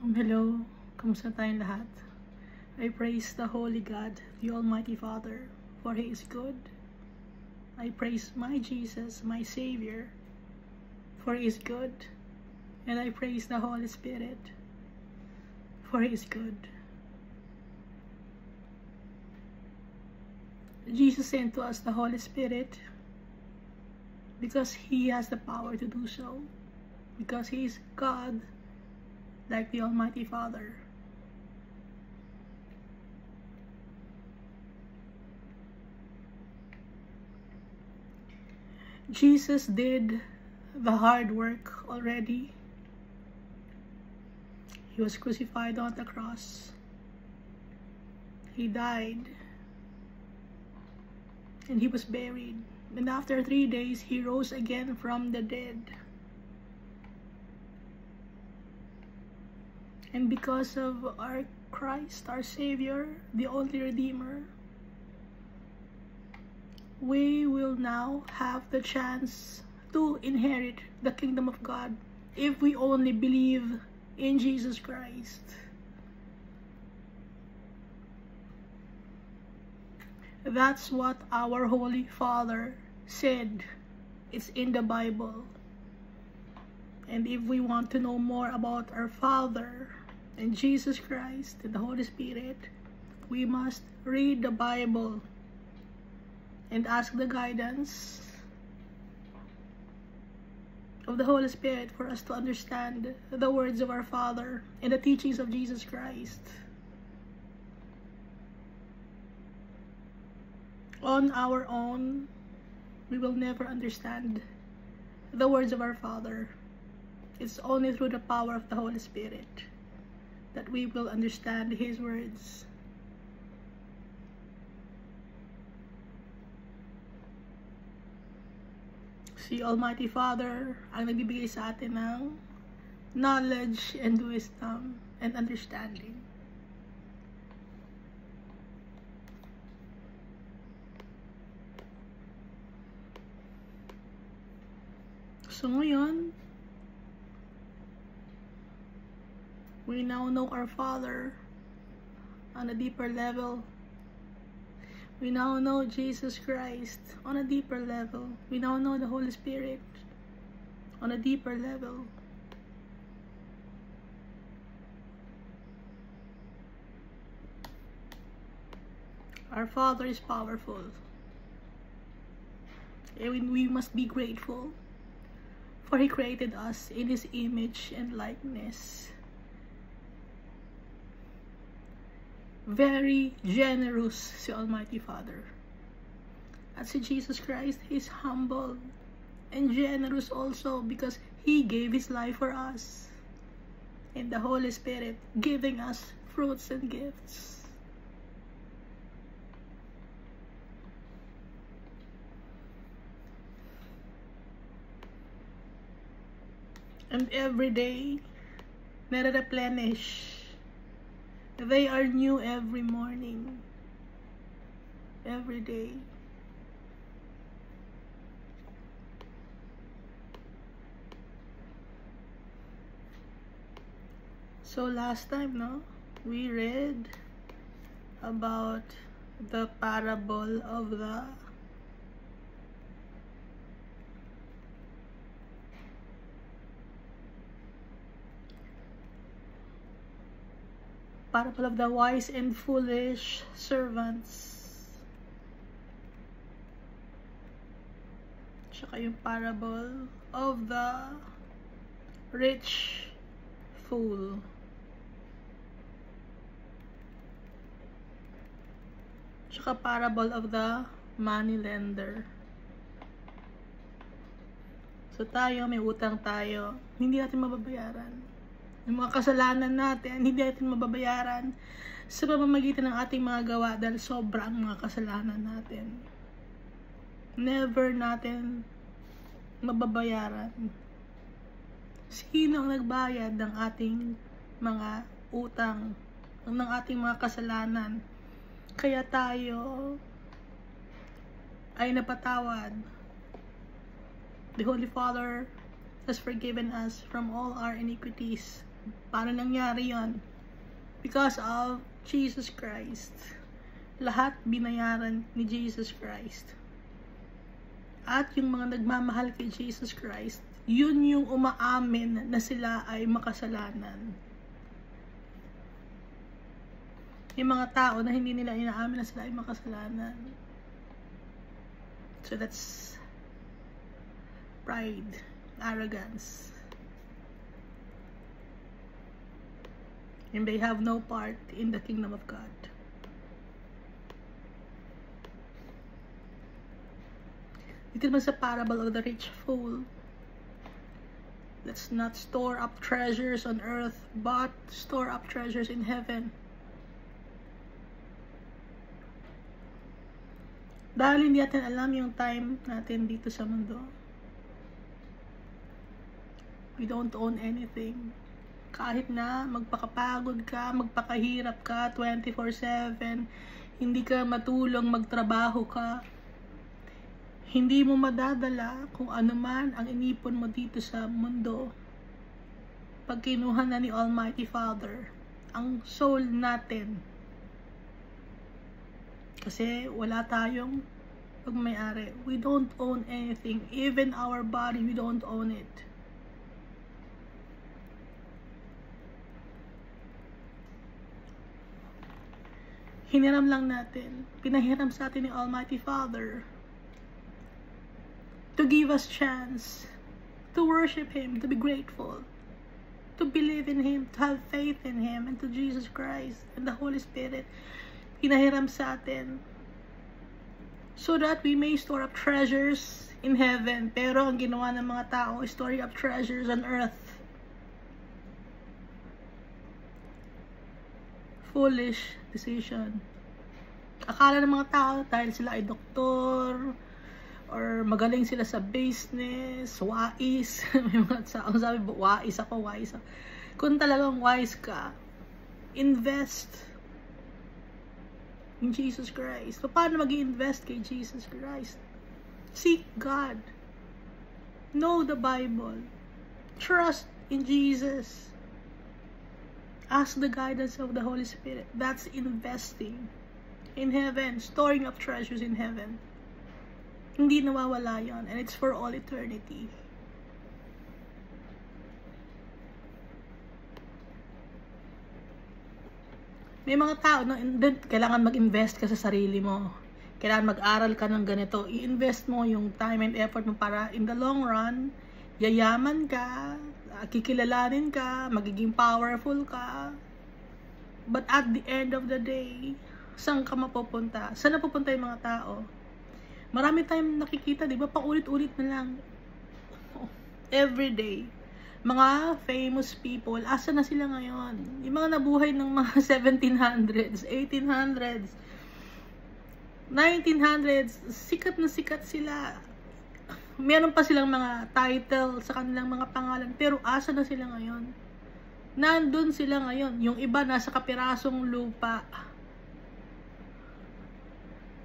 Hello, kamusta tayong lahat? I praise the Holy God, the Almighty Father, for He is good. I praise my Jesus, my Savior, for He is good. And I praise the Holy Spirit, for He is good. Jesus sent to us the Holy Spirit because He has the power to do so, because He is God, like the Almighty Father. Jesus did the hard work already. He was crucified on the cross. He died. And He was buried. And after 3 days, He rose again from the dead. And because of our Christ, our Savior, the only Redeemer, we will now have the chance to inherit the kingdom of God if we only believe in Jesus Christ. That's what our Holy Father said. It's in the Bible. And if we want to know more about our Father and Jesus Christ and the Holy Spirit, we must read the Bible and ask the guidance of the Holy Spirit for us to understand the words of our Father and the teachings of Jesus Christ. On our own, we will never understand the words of our Father. It's only through the power of the Holy Spirit that we will understand His words. Si Almighty Father ang nagbibigay sa atin ng knowledge and wisdom and understanding. So ngayon, we now know our Father on a deeper level. We now know Jesus Christ on a deeper level. We now know the Holy Spirit on a deeper level. Our Father is powerful. And we must be grateful, for He created us in His image and likeness. Very generous si Almighty Father. At si Jesus Christ, He is humble and generous also because He gave His life for us. And the Holy Spirit giving us fruits and gifts. And every day, nare-replenish. They are new every morning, every day. So last time, we read about the parable of the wise and foolish servants. Tsaka yung parable of the rich fool. Tsaka parable of the money lender. So tayo, may utang tayo. Hindi natin mababayaran. Yung mga kasalanan natin, hindi natin mababayaran sa pamamagitan ng ating mga gawa dahil sobra ang mga kasalanan natin. Never natin mababayaran. Sino ang nagbayad ng ating mga utang, ng ating mga kasalanan? Kaya tayo ay napatawad. The Holy Father has forgiven us from all our iniquities Paano nangyari yon? Because of Jesus Christ. Lahat binayaran ni Jesus Christ. At yung mga nagmamahal kay Jesus Christ, yun yung umaamin na sila ay makasalanan. Yung mga tao na hindi nila inaamin na sila ay makasalanan. So that's pride, arrogance. And they have no part in the kingdom of God. Dito naman sa parable of the rich fool, let's not store up treasures on earth, but store up treasures in heaven. Dahil hindi natin alam yung time natin dito sa mundo. We don't own anything. Kahit na magpakapagod ka, magpakahirap ka, 24/7, hindi ka matulong, magtrabaho ka, hindi mo madadala kung ano man ang inipon mo dito sa mundo. Pag kinuha na ni Almighty Father ang soul natin, kasi wala tayong pagmayari. We don't own anything. Even our body, we don't own it. Hiniram lang natin. Pinahiram sa atin ni Almighty Father to give us chance to worship Him, to be grateful, to believe in Him, to have faith in Him, and to Jesus Christ and the Holy Spirit. Pinahiram sa atin so that we may store up treasures in heaven. Pero ang ginawa ng mga tao is storing up treasures on earth. Foolish decision. Akala ng mga tao dahil sila ay doktor or magaling sila sa business, wais. May mga tao sabi, wais ako. Kung talagang wise ka, invest in Jesus Christ. Paano mag-i-invest kay Jesus Christ? Seek God. Know the Bible. Trust in Jesus. Ask the guidance of the Holy Spirit. That's investing in heaven. Storing up treasures in heaven. Hindi nawawala yan. And it's for all eternity. May mga tao na kailangan mag-invest ka sa sarili mo. Kailangan mag-aral ka ng ganito. I-invest mo yung time and effort mo para in the long run, yayaman ka, kikilalanin ka, magiging powerful ka. But at the end of the day, saan ka mapupunta? Saan napupunta yung mga tao? Marami tayong nakikita, di ba? Paulit-ulit na lang. Every day. Mga famous people, asa na sila ngayon? Yung mga nabuhay ng mga 1700s, 1800s, 1900s, sikat na sikat sila. Meron pa silang mga title sa kanilang mga pangalan, pero asa na sila ngayon? Nandun sila ngayon. Yung iba nasa kapirasong lupa.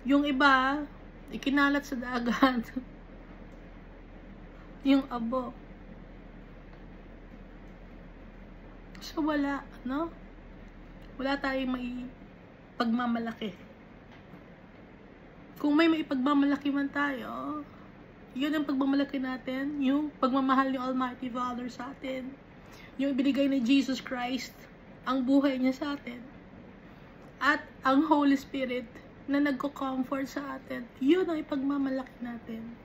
Yung iba, ikinalat sa dagat. Yung abo. So, wala, no? Wala tayong maipagmamalaki. Kung may maipagmamalaki man tayo, yun ang pagmamalaki natin, yung pagmamahal ni Almighty Father sa atin. Yung ibinigay ni Jesus Christ, ang buhay niya sa atin. At ang Holy Spirit na nagko-comfort sa atin, yun ang ipagmamalaki natin.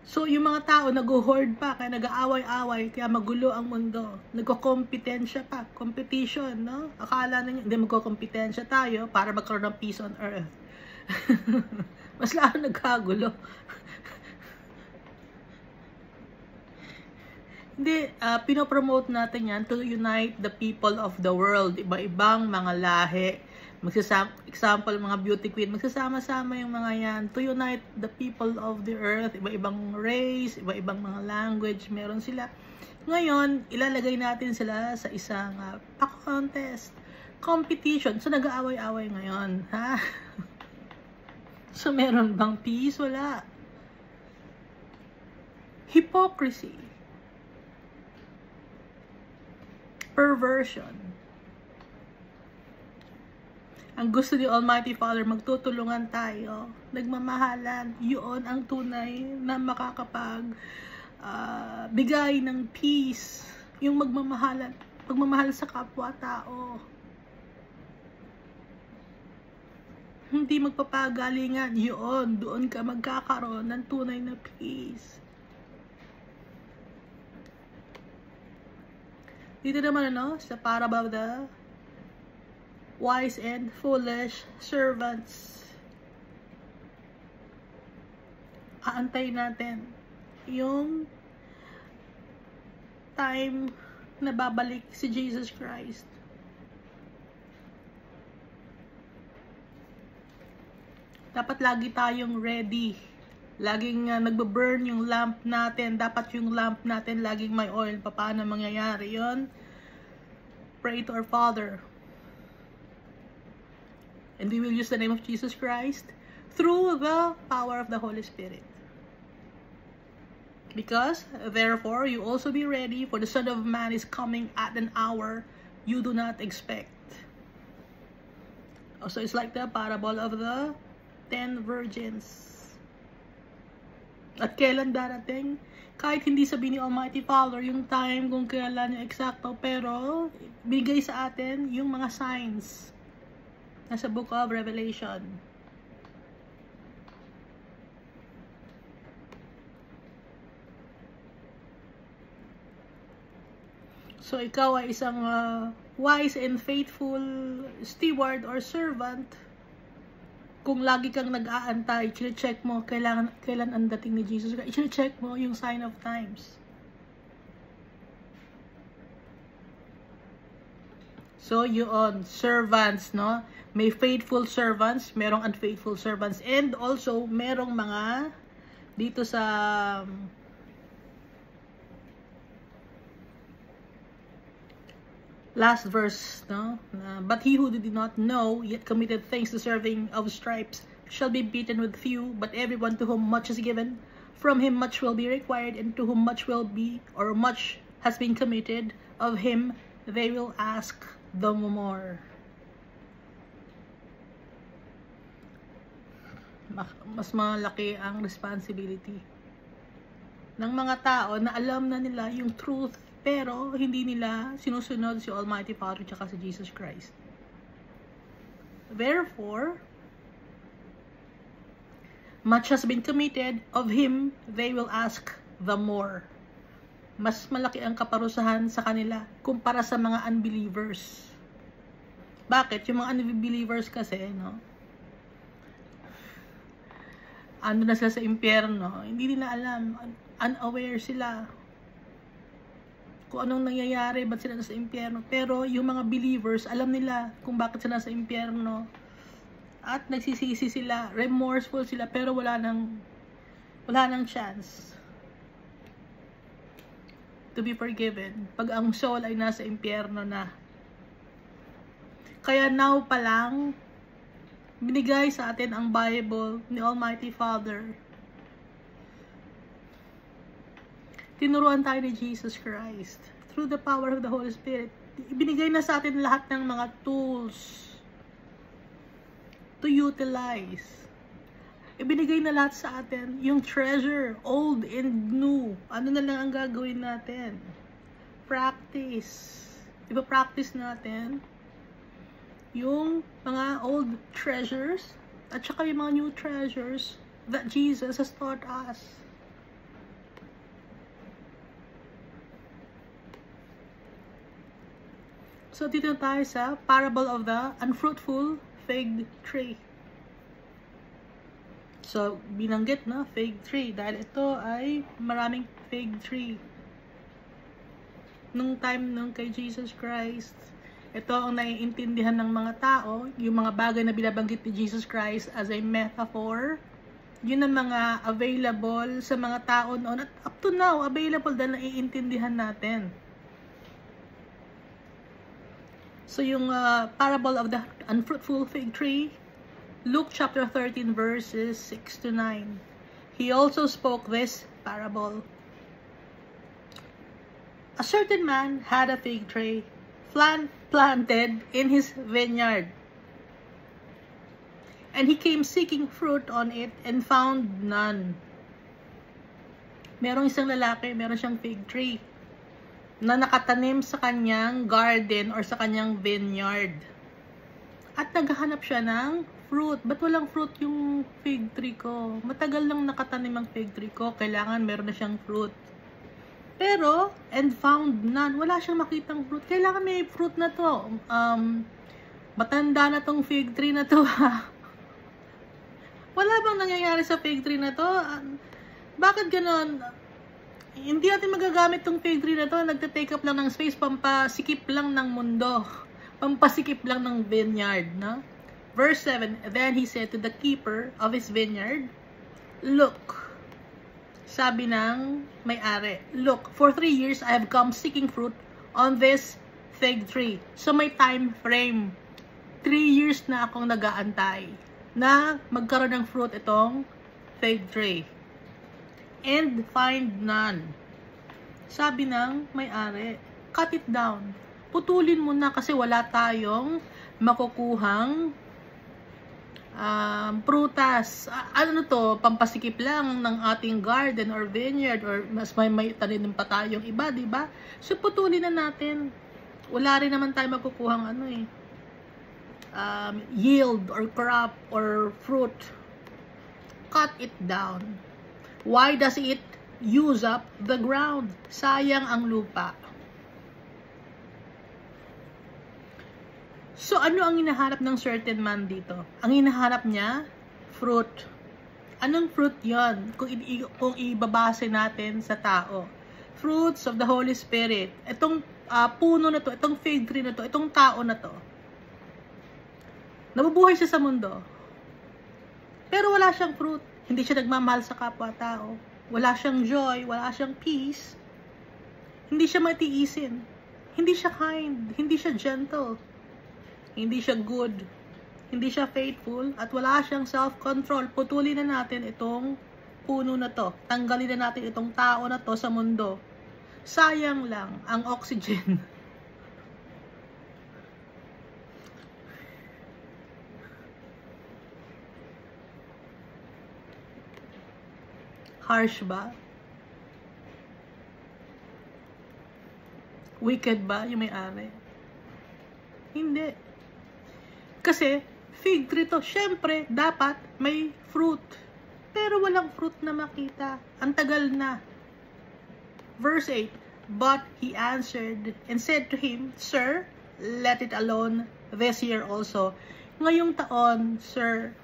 So, yung mga tao nag-hoard pa, kaya nag-aaway-away, kaya magulo ang mundo. Nagko-competensya pa, competition, no? Akala na hindi magko-competensya tayo para magkaroon ng peace on earth. Mas lalo nagkagulo. Hindi, pinopromote natin yan to unite the people of the world. Iba-ibang mga lahi. Example, mga beauty queen, magsasama-sama yung mga yan to unite the people of the earth. Iba-ibang race, iba-ibang mga language, meron sila. Ngayon, ilalagay natin sila sa isang contest, competition. So, nag-aaway-away ngayon, ha? So, meron bang peace? Wala. hypocrisy, perversion. Ang gusto ni Almighty Father, magtutulungan tayo, nagmamahalan. Yun ang tunay na makakapag bigay ng peace. Yung pagmamahal sa kapwa-tao. Hindi magpapagalingan. Yun, doon ka magkakaroon ng tunay na peace. Dito naman sa parable of the wise and foolish servants. Aantayin natin yung time na babalik si Jesus Christ. Dapat lagi tayong ready. Laging nagbe-burn yung lamp natin. Dapat yung lamp natin laging may oil. Paano mangyayari yun? Pray to our Father. And we will use the name of Jesus Christ through the power of the Holy Spirit. Because, therefore, you also be ready, for the Son of Man is coming at an hour you do not expect. Also, it's like the parable of the 10 virgins. At kailan darating? Kahit hindi sabihin ni Almighty Father yung time kung kailan yung eksakto, pero bigay sa atin yung mga signs. Nasa Book of Revelation. So, ikaw ay isang wise and faithful steward or servant. Kung lagi kang nag-aantay, i-check mo kailan ang dating ni Jesus. I-check mo yung sign of times. So, yun, servants, no? May faithful servants, merong unfaithful servants, and also, merong mga, dito sa, last verse, no? But he who did not know, yet committed things deserving of stripes, shall be beaten with few, but everyone to whom much is given, from him much will be required, and to whom much will be, or much has been committed, of him they will ask the more. Mas malaki ang responsibility ng mga tao na alam na nila yung truth, pero hindi nila sinusunod si Almighty Father tsaka si Jesus Christ. Therefore, much has been committed, of him they will ask the more. Mas malaki ang kaparusahan sa kanila kumpara sa mga unbelievers. Bakit? Yung mga unbelievers kasi, no? Ano na sila sa impyerno, hindi nila alam, unaware sila kung anong nangyayari, ba't sila nasa impyerno. Pero yung mga believers, alam nila kung bakit sila nasa impyerno, at nagsisisi sila, remorseful sila, pero wala nang chance to be forgiven pag ang soul ay nasa impyerno na. Kaya now pa lang, binigay sa atin ang Bible ni Almighty Father. Tinuruan tayo ni Jesus Christ through the power of the Holy Spirit. Ibinigay na sa atin lahat ng mga tools to utilize. Ibinigay na lahat sa atin yung treasure, old and new. Ano na lang ang gagawin natin? Practice. Ipa-practice natin yung mga old treasures at saka yung mga new treasures that Jesus has taught us. So, dito tayo sa parable of the unfruitful fig tree. So, binanggit na fig tree dahil ito ay maraming fig tree. Nung time nung kay Jesus Christ, ito ang naiintindihan ng mga tao, yung mga bagay na binabanggit ni Jesus Christ as a metaphor. Yun ang mga available sa mga tao noon at up to now, available na naiintindihan natin. So, yung parable of the unfruitful fig tree, Luke chapter 13 verses 6 to 9. He also spoke this parable. A certain man had a fig tree planted in his vineyard. And he came seeking fruit on it and found none. Merong isang lalaki, meron siyang fig tree na nakatanim sa kanyang garden or sa kanyang vineyard. At naghahanap siya ng fruit. Ba't walang fruit yung fig tree ko? Matagal lang nakatanim ang fig tree ko. Kailangan meron na siyang fruit. Pero, and found none. Wala siyang makitang fruit. Kailangan may fruit na to. Matanda na tong fig tree na to. Wala bang nangyayari sa fig tree na to? Bakit ganon? Hindi natin magagamit tong fig tree na to. Nagte-take up lang ng space. Pampasikip lang ng mundo. Pampasikip lang ng vineyard. No? Verse 7, Then he said to the keeper of his vineyard, Look, sabi ng may-ari, Look, for 3 years I have come seeking fruit on this fig tree. So may time frame. 3 years na akong nag-aantay na magkaroon ng fruit itong fig tree. And find none. Sabi ng may-ari, cut it down. Putulin mo na kasi wala tayong makukuhang prutas. Ano to? Pampasikip lang ng ating garden or vineyard or mas may tanim pa tayong iba, di ba? So putulin na natin. Wala rin naman tayo makukuhang yield or crop or fruit. Cut it down. Why does it use up the ground? Sayang ang lupa. So, ano ang hinahanap ng certain man dito? Ang hinahanap niya, fruit. Anong fruit yon? Kung ibabase natin sa tao. Fruits of the Holy Spirit. Itong puno na to, itong fig tree na to, itong tao na to. Nabubuhay siya sa mundo. Pero wala siyang fruit. Hindi siya nagmamahal sa kapwa-tao. Wala siyang joy, wala siyang peace. Hindi siya matiisin. Hindi siya kind, hindi siya gentle. Hindi siya good. Hindi siya faithful. At wala siyang self-control. Putulin na natin itong puno na to. Tanggalin na natin itong tao na to sa mundo. Sayang lang ang oxygen. Harsh ba? Wicked ba yung may-ari? Hindi. Kasi, fig tree to, syempre, dapat may fruit. Pero walang fruit na makita. Ang tagal na. Verse 8, But he answered and said to him, Sir, let it alone this year also. Ngayong taon, sir,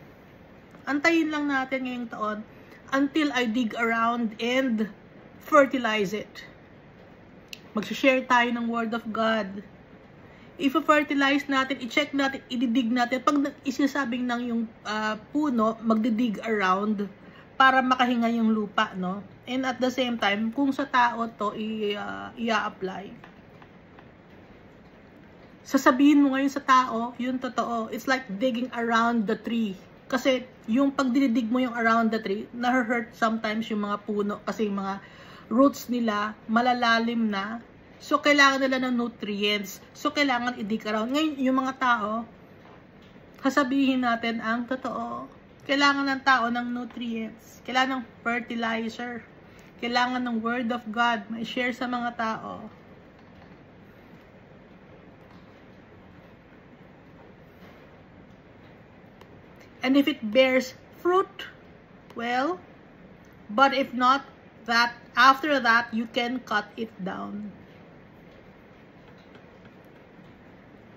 antayin lang natin ngayong taon until I dig around and fertilize it. Mag-share tayo ng Word of God. I-fertilize natin, i-check natin, i-dig natin. Pag isasabing ng yung puno, magdi-dig around para makahinga yung lupa, no? And at the same time, kung sa tao to i-apply, sasabihin mo ngayon sa tao, yun totoo. It's like digging around the tree. Kasi yung pagdidig mo yung around the tree, na-hurt sometimes yung mga puno kasi yung mga roots nila malalalim na. So, kailangan nila ng nutrients. So, kailangan i-dig around. Ngayon, yung mga tao, sasabihin natin ang totoo. Kailangan ng tao ng nutrients. Kailangan ng fertilizer. Kailangan ng Word of God. May share sa mga tao. And if it bears fruit, well, but if not, that after that, you can cut it down.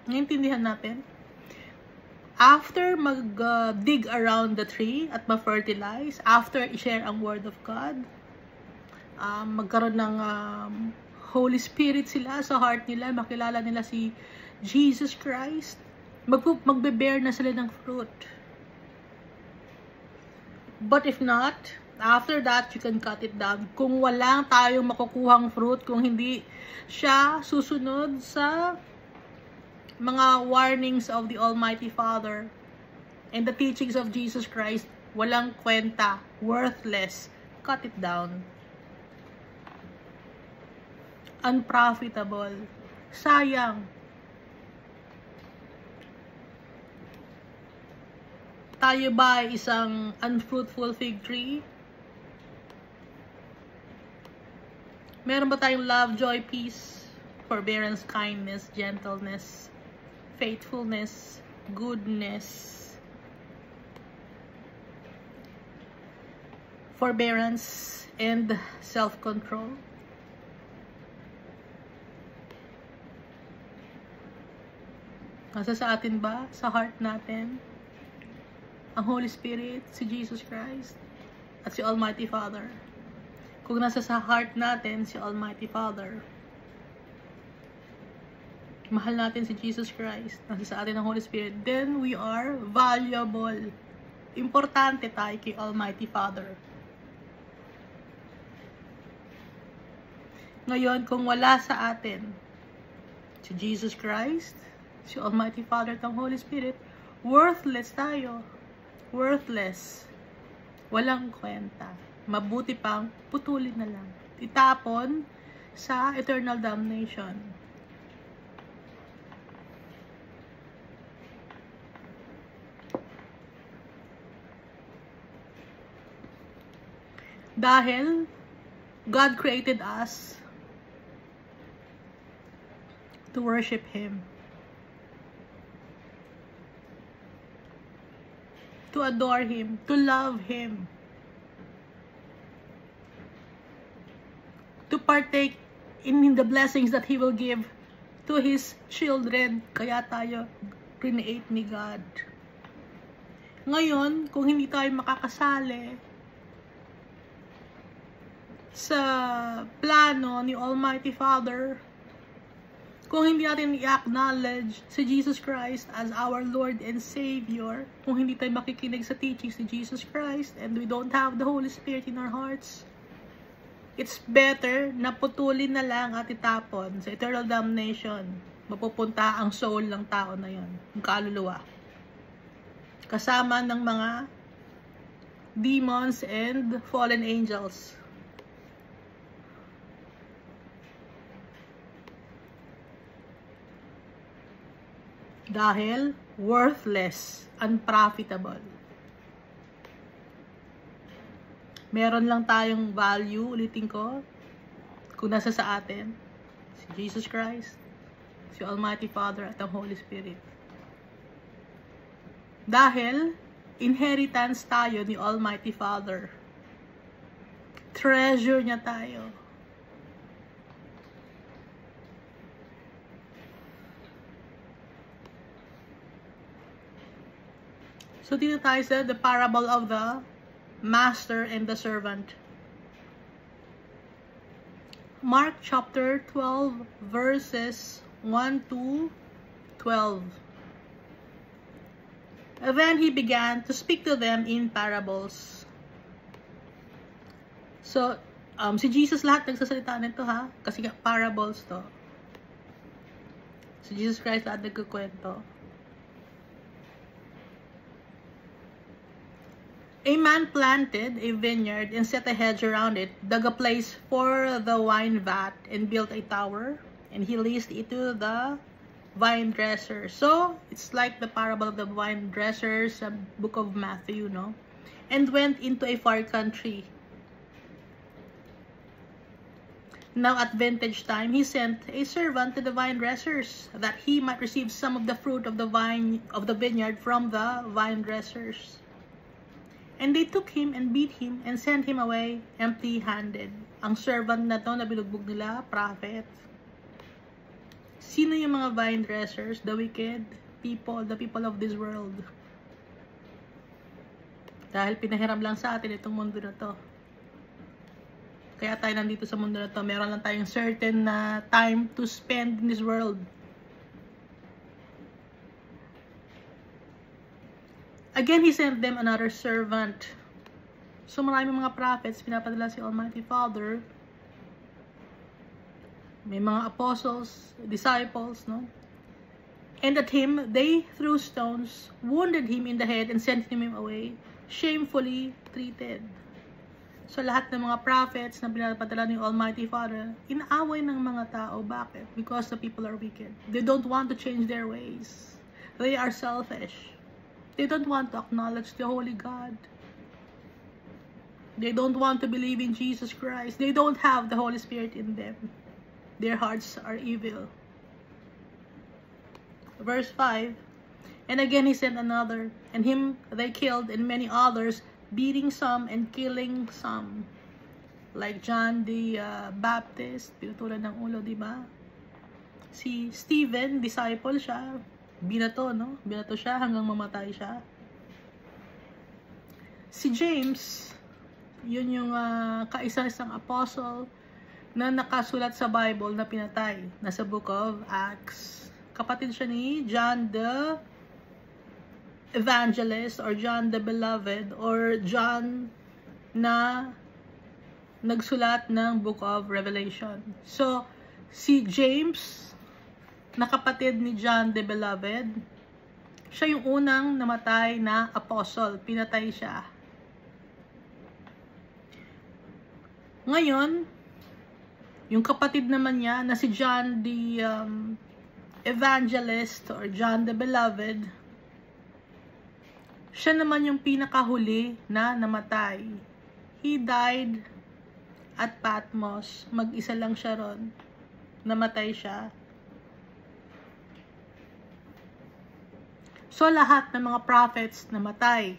Naintindihan natin? After mag-dig around the tree at ma-fertilize, after i-share ang Word of God, magkaroon ng Holy Spirit sila sa heart nila, makilala nila si Jesus Christ, magbe-bear na sila ng fruit. But if not, after that, you can cut it down. Kung walang tayong makukuhang fruit, kung hindi siya susunod sa mga warnings of the Almighty Father and the teachings of Jesus Christ, walang kwenta, worthless, cut it down. unprofitable. Sayang. Tayo ba ay isang unfruitful fig tree? Meron ba tayong love, joy, peace, forbearance, kindness, gentleness, faithfulness, goodness, forbearance, and self-control? Nasa sa atin ba? Sa heart natin? Ang Holy Spirit, si Jesus Christ, at si Almighty Father. Kung nasa sa heart natin si Almighty Father, mahal natin si Jesus Christ, nasa sa atin ang Holy Spirit, then we are valuable. Importante tayo kay Almighty Father. Ngayon, kung wala sa atin si Jesus Christ, si Almighty Father at ang Holy Spirit, worthless tayo. Worthless. Walang kwenta. Mabuti pang putulin na lang. Itapon sa eternal damnation. Dahil God created us to worship Him, to adore Him, to love Him, to partake in the blessings that He will give to His children. Kaya tayo create ni God. Ngayon, kung hindi tayo makakasali sa plano ni Almighty Father, kung hindi natin i-acknowledge si Jesus Christ as our Lord and Savior, kung hindi tayo makikinig sa teachings ni Jesus Christ, and we don't have the Holy Spirit in our hearts, it's better na putulin na lang at itapon sa eternal damnation. Mapupunta ang soul ng tao na yon, ang kaluluwa, kasama ng mga demons and fallen angels. Dahil worthless, unprofitable. Meron lang tayong value, ulitin ko, kung nasa sa atin si Jesus Christ, si Almighty Father at ang Holy Spirit. Dahil inheritance tayo ni Almighty Father. Treasure niya tayo. So, dito tayo sa the parable of the master and the servant. Mark chapter 12, verses 1 to 12. And then he began to speak to them in parables. So, si Jesus lahat nagsasalita nito, ha? Kasi parables to. Si Jesus Christ lahat nagkukwento. A man planted a vineyard and set a hedge around it, dug a place for the wine vat, and built a tower, and he leased it to the vine dresser. So, it's like the parable of the vine dressers, sa book of Matthew, no? And went into a far country. Now at vintage time, he sent a servant to the vine dressers, that he might receive some of the fruit of the vineyard from the vine dressers. And they took him and beat him and sent him away empty-handed. Ang servant na to na binugbog nila, prophet. Sino yung mga vine dressers? The wicked people, the people of this world. Dahil pinahiram lang sa atin itong mundo na to. Kaya tayo nandito sa mundo na to. Meron lang tayong certain na time to spend in this world. Again, he sent them another servant. So, maraming mga prophets, pinapadala si Almighty Father. May mga apostles, disciples, no? And at him, they threw stones, wounded him in the head, and sent him away, shamefully treated. So, lahat ng mga prophets na pinapadala ni Almighty Father, inaaway ng mga tao. Bakit? Because the people are wicked. They don't want to change their ways. They are selfish. They don't want to acknowledge the Holy God. They don't want to believe in Jesus Christ. They don't have the Holy Spirit in them. Their hearts are evil. Verse 5, and again he sent another, and him they killed, and many others, beating some and killing some. Like John the Baptist, pinutulan ng ulo, diba? Si Stephen, disciple siya, binato, no? Binato siya hanggang mamatay siya. Si James, yun yung kaisa-isang apostle na nakasulat sa Bible na pinatay. Nasa Book of Acts. Kapatid siya ni John the Evangelist or John the Beloved or John na nagsulat ng Book of Revelation. So, si James, na kapatid ni John the Beloved, siya yung unang namatay na apostle. Pinatay siya. Ngayon, yung kapatid naman niya na si John the Evangelist or John the Beloved, siya naman yung pinakahuli na namatay. He died at Patmos. Mag-isa lang siya ron. Namatay siya. So, lahat ng mga prophets namatay.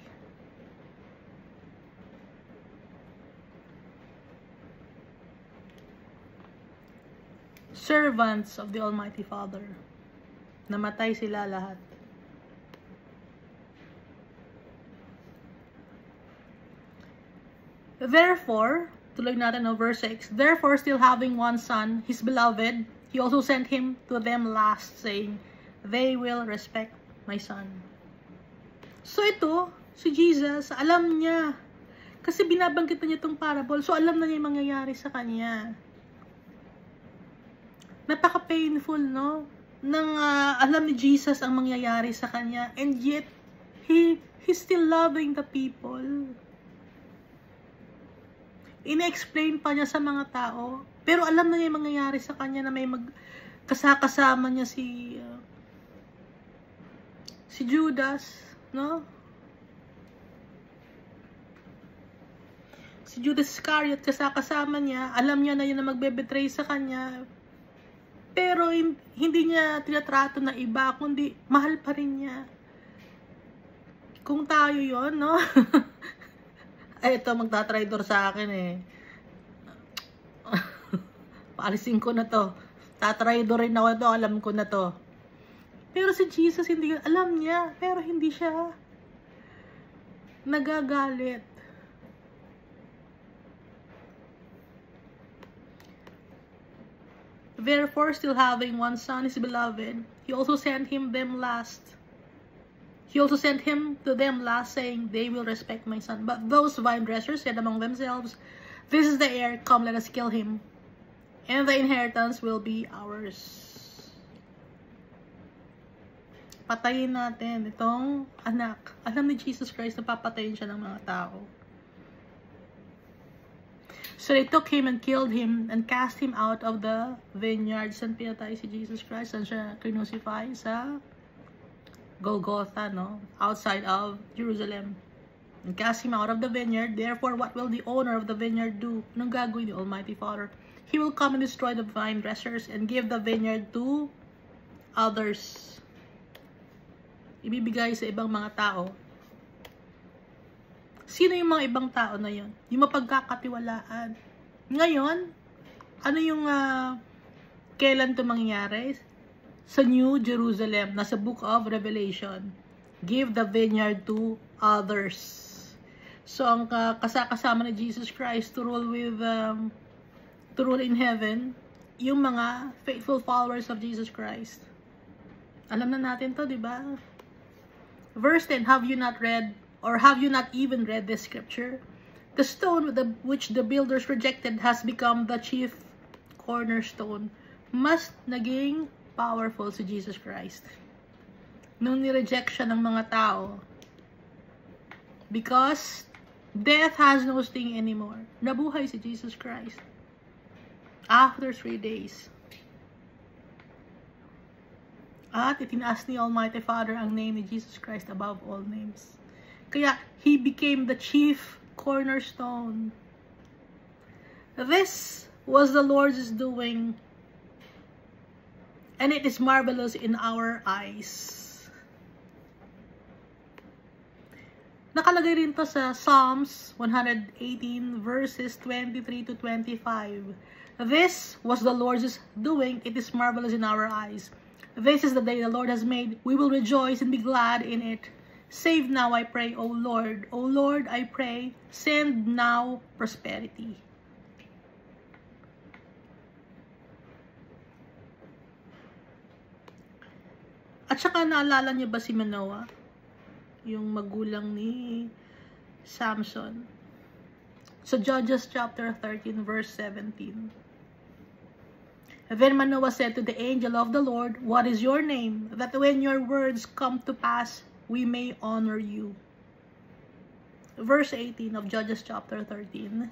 Servants of the Almighty Father. Namatay sila lahat. Therefore, tuloy natin no, verse 6, therefore, still having one son, his beloved, he also sent him to them last, saying, they will respect my son. So ito, si Jesus, alam niya. Kasi binabanggit niya itong parable, so alam na niya yung mangyayari sa kanya. Napaka-painful, no? Nang alam ni Jesus ang mangyayari sa kanya, and yet, he's still loving the people. Ina-explain pa niya sa mga tao, pero alam na niya yung mangyayari sa kanya na may kasama niya si Judas, no? Si Judas Iscariot, kasama niya, alam niya na yun na magbe-betray sa kanya, pero hindi niya tinatrato na iba, kundi mahal pa rin niya. Kung tayo yon, no? Ay, ito, magtatraidor sa akin eh. Paalisin ko na to. Tatraidor rin ako ito, alam ko na to. Pero si Jesus, hindi, alam niya, pero hindi siya nagagalit. Therefore, still having one son, his beloved, he also sent him to them last, saying, they will respect my son. But those vine dressers said among themselves, this is the heir, come, let us kill him, and the inheritance will be ours. Patayin natin itong anak. Alam ni Jesus Christ na papatayin siya ng mga tao. So they took him and killed him and cast him out of the vineyard. Saan pinatay si Jesus Christ? Saan siya crucify? Sa Golgotha, no? Outside of Jerusalem. And cast him out of the vineyard. Therefore, what will the owner of the vineyard do? Anong gagawin ni Almighty Father? He will come and destroy the vine dressers and give the vineyard to others. Ibibigay sa ibang mga tao. Sino yung mga ibang tao na yun? Yung mapagkakatiwalaan. Ngayon, ano yung kailan ito mangyayari? Sa New Jerusalem, nasa Book of Revelation. Give the vineyard to others. So, ang kasama ni Jesus Christ to rule in heaven, yung mga faithful followers of Jesus Christ. Alam na natin to, di ba? Verse 10, have you not read, or have you not even read this scripture? The stone which the builders rejected has become the chief cornerstone. Mas naging powerful si Jesus Christ nung ni-reject siya ng mga tao. Because Death has no sting anymore. Nabuhay si Jesus Christ. After 3 days. At itinaas ni Almighty Father ang name ni Jesus Christ above all names. Kaya, He became the chief cornerstone. This was the Lord's doing. And it is marvelous in our eyes. Nakalagay rin to sa Psalms 118 verses 23 to 25. This was the Lord's doing. It is marvelous in our eyes. This is the day the Lord has made. We will rejoice and be glad in it. Save now, I pray, O Lord. O Lord, I pray, send now prosperity. At saka naalala niyo ba si Manoah? Yung magulang ni Samson. So Judges chapter 13 verse 17. Then Manoah said to the angel of the Lord, "What is your name? That when your words come to pass, we may honor you." Verse 18 of Judges chapter 13.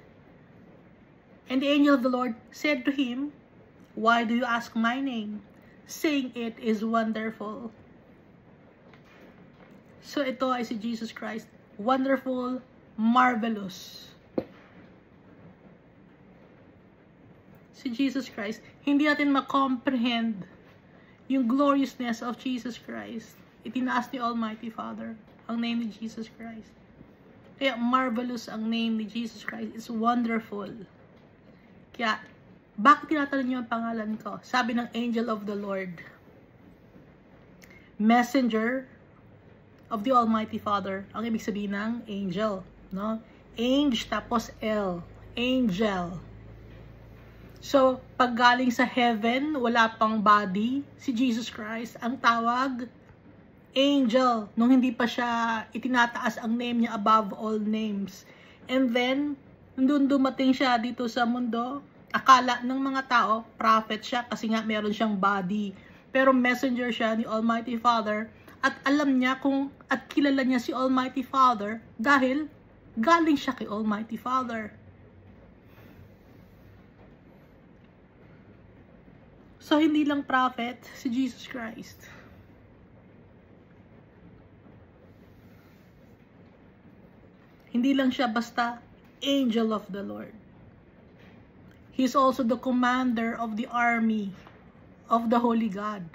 And the angel of the Lord said to him, "Why do you ask my name? Saying it is wonderful." So ito ay si Jesus Christ. Wonderful, marvelous. Si Jesus Christ. Hindi natin ma-comprehend yung gloriousness of Jesus Christ. Itinaas ni Almighty Father ang name ni Jesus Christ. Kaya marvelous ang name ni Jesus Christ. It's wonderful. Kaya, bakit tinatanong niyo ang pangalan ko? Sabi ng angel of the Lord. Messenger of the Almighty Father. Ang ibig sabihin ng angel, no? Ange tapos L. Angel. So, pag galing sa heaven, wala pang body, si Jesus Christ, ang tawag, angel, nung hindi pa siya itinataas ang name niya above all names. And then, nung dumating siya dito sa mundo, akala ng mga tao, prophet siya kasi nga meron siyang body. Pero messenger siya ni Almighty Father. At alam niya at kilala niya si Almighty Father dahil galing siya kay Almighty Father. So, hindi lang prophet si Jesus Christ. Hindi lang siya basta angel of the Lord. He is also the commander of the army of the Holy God.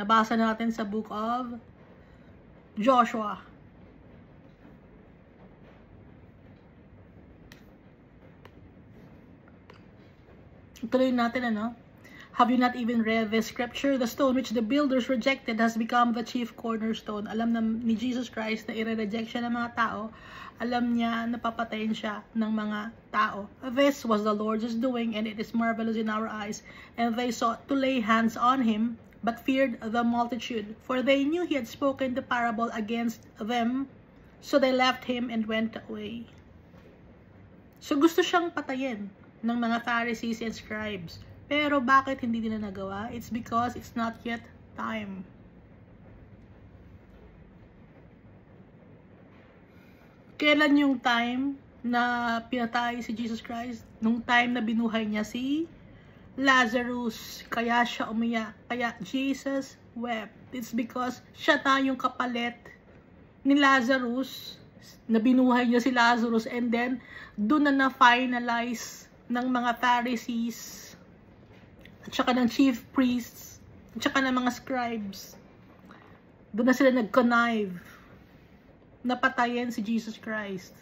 Nabasa natin sa book of Joshua. Tuloy natin, ano? Have you not even read this scripture? The stone which the builders rejected has become the chief cornerstone. Alam na ni Jesus Christ na i-reject siya ng mga tao. Alam niya na papatayin siya ng mga tao. This was the Lord's doing, and it is marvelous in our eyes. And they sought to lay hands on him, but feared the multitude, for they knew he had spoken the parable against them. So they left him and went away. So gusto siyang patayin ng mga Pharisees and scribes. Pero bakit hindi nila nagawa? It's because it's not yet time. Kailan yung time na pinatay si Jesus Christ? Nung time na binuhay niya si Lazarus. Kaya siya umiyak. Kaya Jesus wept. It's because siya na yung kapalit ni Lazarus. Na binuhay niya si Lazarus. And then, doon na na-finalize ng mga Pharisees. At saka ng chief priests. At saka ng mga scribes. Doon na sila nag-connive. Napatayin si Jesus Christ.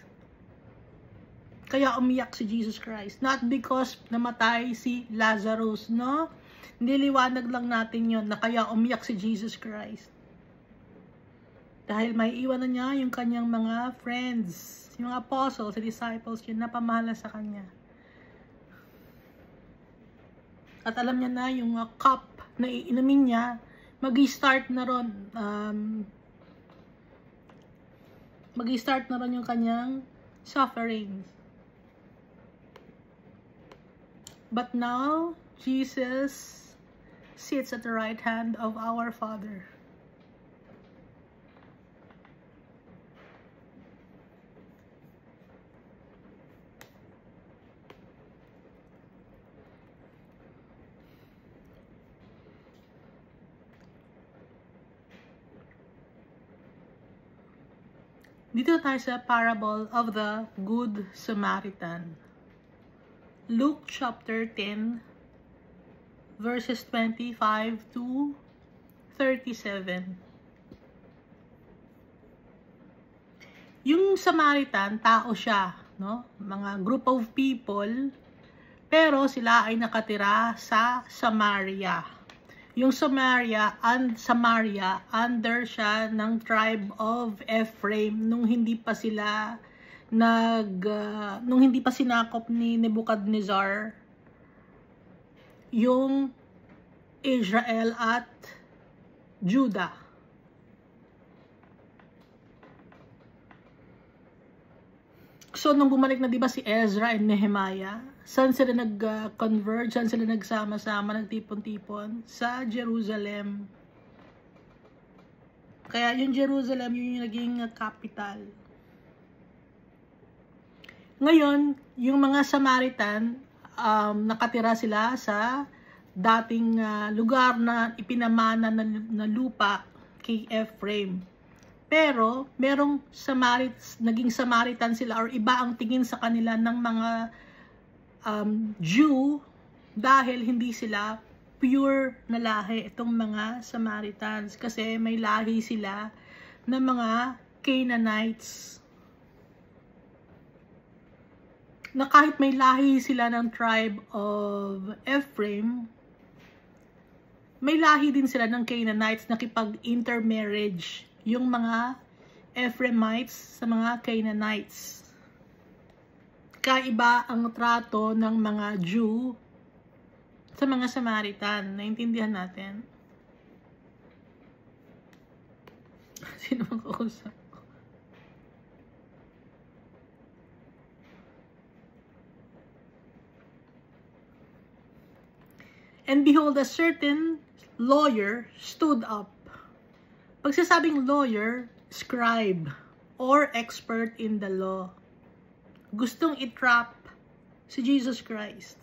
Kaya umiyak si Jesus Christ. Not because namatay si Lazarus, no? Niliwanag lang natin yon na kaya umiyak si Jesus Christ. Dahil may iwan na niya yung kanyang mga friends, yung mga apostles, yung disciples, yung napamahala sa kanya. At alam niya na yung cup na iinumin niya, mag-start na ron, mag-start na ron yung kanyang sufferings. But now, Jesus sits at the right hand of our Father. Dito tayo sa parable of the Good Samaritan. Luke chapter 10, verses 25 to 37. Yung Samaritan, tao siya, no? Mga group of people, pero sila ay nakatira sa Samaria. Yung Samaria, under siya ng tribe of Ephraim nung hindi pa sila nung hindi pa sinakop ni Nebuchadnezzar yung Israel at Judah. So, nung bumalik na, di ba, si Ezra and Nehemiah, saan sila nag-converge, saan sila nagsama-sama, nagtipon-tipon? Sa Jerusalem. Kaya yung Jerusalem, yun yung naging capital. Ngayon, yung mga Samaritan, nakatira sila sa dating lugar na ipinamana na lupa kay Ephraim. Pero, merong naging Samaritan sila or iba ang tingin sa kanila ng mga Jew dahil hindi sila pure na lahi itong mga Samaritans. Kasi may lahi sila ng mga Canaanites. Na kahit may lahi sila ng tribe of Ephraim, may lahi din sila ng Canaanites na kipag-intermarriage yung mga Ephraimites sa mga Canaanites. Kaiba ang trato ng mga Jew sa mga Samaritan. Naintindihan natin? Sino mag-uusap? And behold, a certain lawyer stood up. Pag sasabing lawyer, scribe, or expert in the law. Gustong i-trap si Jesus Christ.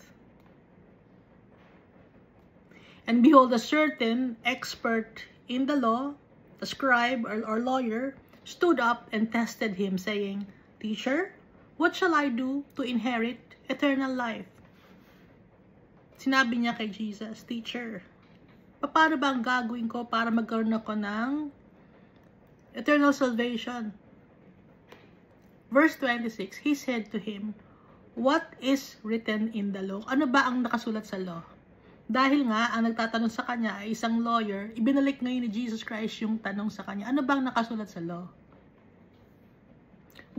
And behold, a certain expert in the law, a scribe or lawyer, stood up and tested him, saying, Teacher, what shall I do to inherit eternal life? Sinabi niya kay Jesus, Teacher, paano ba ang gagawin ko para magkaroon ako ng eternal salvation? Verse 26, he said to him, what is written in the law? Ano ba ang nakasulat sa law? Dahil nga, ang nagtatanong sa kanya ay isang lawyer, ibinalik ngayon ni Jesus Christ yung tanong sa kanya, ano ba ang nakasulat sa law?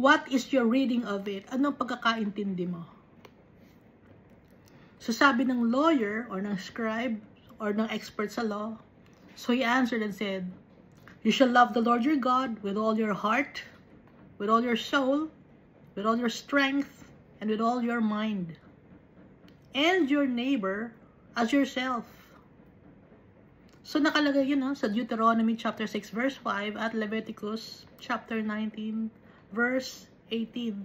What is your reading of it? Anong pagkakaintindi mo? So sabi ng lawyer or ng scribe, or ng expert sa law. So he answered and said, you shall love the Lord your God with all your heart, with all your soul, with all your strength, and with all your mind, and your neighbor as yourself. So nakalagay yun sa Deuteronomy chapter 6 verse 5 at Leviticus chapter 19 verse 18.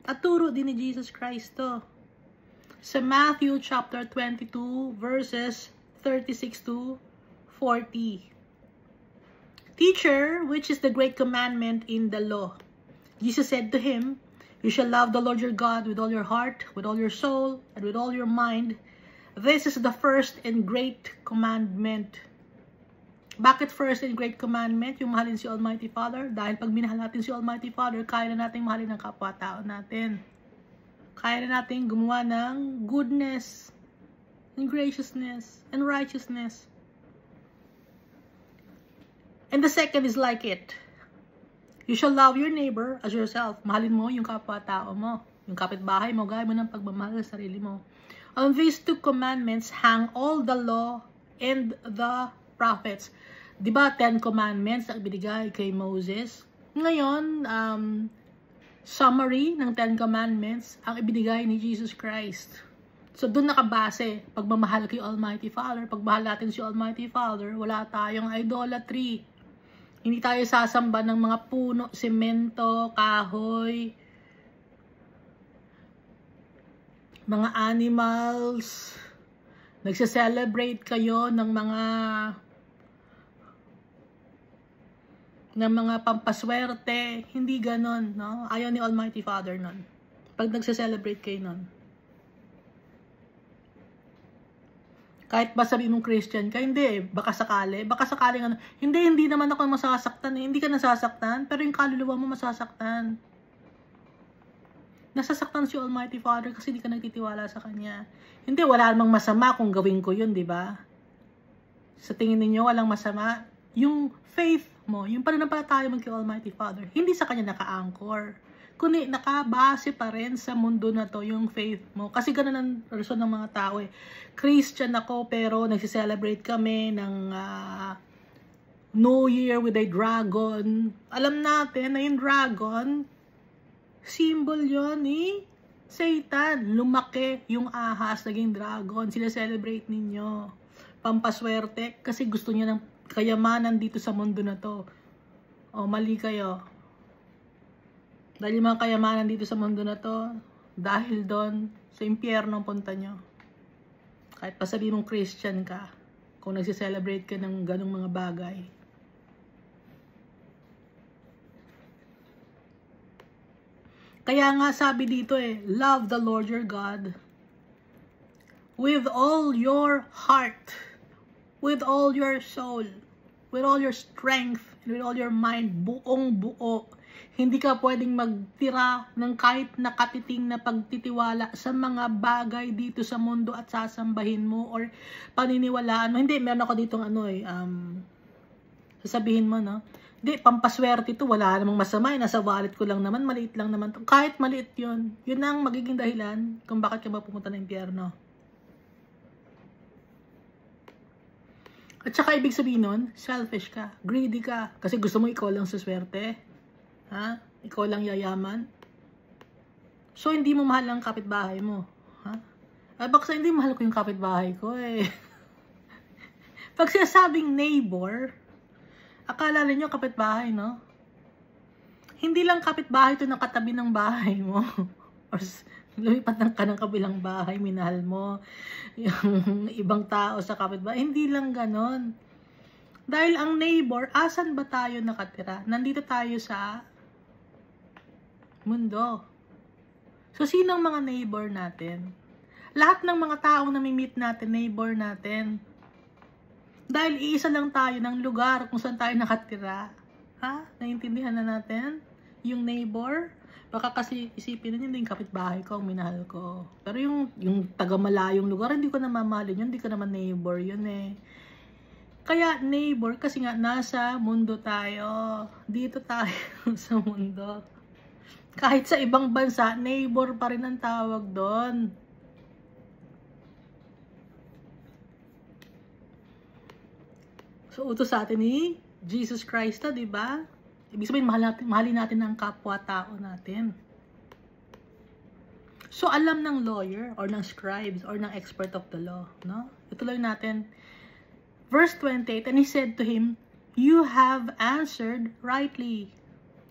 At turo din ni Jesus Christ to. Sa Matthew chapter 22 verses 36 to 40. Teacher, which is the great commandment in the law? Jesus said to him, you shall love the Lord your God with all your heart, with all your soul, and with all your mind. This is the first and great commandment. Bakit first and great commandment? Yung mahalin si Almighty Father. Dahil pag minahal natin si Almighty Father, kaya na natin mahalin ang kapwa-tao natin. Kaya na natin gumawa ng goodness, and graciousness, and righteousness. And the second is like it. You shall love your neighbor as yourself. Mahalin mo yung kapwa-tao mo. Yung kapitbahay mo, gaya mo ng pagmamahal sa sarili mo. On these two commandments hang all the law and the prophets. Diba, 10 commandments na binigay kay Moses? Ngayon, summary ng 10 commandments ang ibinigay ni Jesus Christ. So, doon nakabase, pagmamahal kay Almighty Father, pagmahal natin si Almighty Father, wala tayong idolatry. Hindi tayo sasamba ng mga puno, semento, kahoy, mga animals. Nagse-celebrate kayo ng mga ng mga pampaswerte. Hindi ganon, no? Ayaw ni Almighty Father nun. Pag nagse-celebrate kayo nun. Kahit ba sabihin mong Christian ka, hindi baka sakali ano, hindi naman ako masasaktan hindi ka nasasaktan, pero yung kaluluwa mo masasaktan. Nasasaktan si Almighty Father kasi hindi ka nagtitiwala sa Kanya. Hindi, wala namang masama kung gawin ko yun, di ba? Sa tingin ninyo, walang masama. Yung faith mo, yung pananampalataya mo kay Almighty Father, hindi sa Kanya naka-anchor. Kundi nakabase pa rin sa mundo na to yung faith mo. Kasi ganun ang reason ng mga tao eh. Christian ako pero nagsiselebrate kami ng New Year with a dragon. Alam natin na yung dragon, symbol yun ni Satan. Lumaki yung ahas, naging dragon. Sila celebrate ninyo. Pampaswerte kasi gusto niya ng kayamanan dito sa mundo na to. O, mali kayo. Dahil yung mga kayamanan dito sa mundo na to, dahil doon, sa impyerno ang punta nyo. Kahit pa sabihin mong Christian ka, kung nagsiselebrate ka ng ganong mga bagay. Kaya nga sabi dito love the Lord your God with all your heart, with all your soul, with all your strength, and with all your mind, buong buo. Hindi ka pwedeng magtira ng kahit nakatiting na pagtitiwala sa mga bagay dito sa mundo at sasambahin mo or paniniwalaan mo. Hindi, meron ako ditong sasabihin mo, no? Hindi, pampaswerte ito, wala namang masama. Nasa wallet ko lang naman, maliit lang naman to. Kahit maliit yun, yun ang magiging dahilan kung bakit ka mapupunta ng impyerno. At saka ibig sabihin nun, selfish ka, greedy ka, kasi gusto mo ikaw lang sa swerte. Ha? Ikaw lang yayaman. So, hindi mo mahal ang kapitbahay mo. Ha? Ay, bakit hindi mahal ko yung kapitbahay ko Pag sinasabing neighbor, akala ninyo kapitbahay, no? Hindi lang kapitbahay ito ng katabi ng bahay mo. Or lumipat ka ng kabilang bahay, minahal mo yung ibang tao sa kapitbahay. Hindi lang ganon. Dahil ang neighbor, asan ba tayo nakatira? Nandito tayo sa mundo. So, sino ang mga neighbor natin? Lahat ng mga taong nami-meet natin, neighbor natin. Dahil iisa lang tayo ng lugar kung saan tayo nakatira. Ha? Naintindihan na natin? Yung neighbor? Baka kasi isipin ninyo, yung kapitbahay ko, ang minahal ko. Pero yung taga-malayong lugar, hindi ko na mamahalin yun. Hindi ko naman neighbor yun Kaya neighbor, kasi nga nasa mundo tayo. Dito tayo sa mundo. Kahit sa ibang bansa, neighbor pa rin ang tawag doon. So, utos sa atin ni Jesus Christ, di ba? Ibig sabihin, mahalin natin ang kapwa-tao natin. So, alam ng lawyer, or ng scribes, or ng expert of the law, no? Ituloy natin. Verse 28, and he said to him, you have answered rightly.